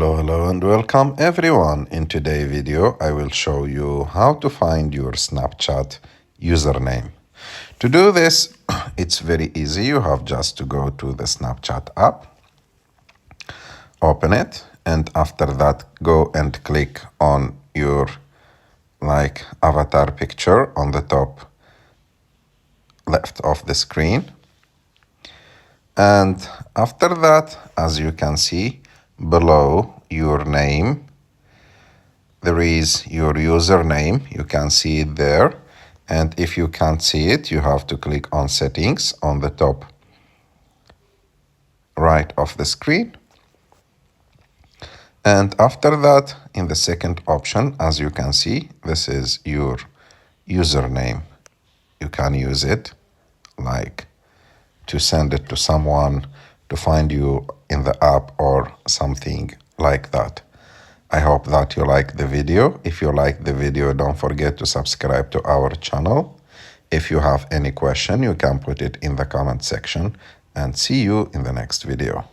Hello and welcome everyone. In today's video I will show you how to find your Snapchat username. To do this it's very easy. You have just to go to the Snapchat app, open it, and after that go and click on your avatar picture on the top left of the screen. And after that, as you can see, below your name, there is your username. You can see it there. And if you can't see it, you have to click on settings on the top right of the screen. And after that, in the second option, as you can see, this is your username. You can use it to send it to someone, to find you in the app or something like that. I hope that you like the video. If you like the video, don't forget to subscribe to our channel. If you have any question, you can put it in the comment section, and see you in the next video.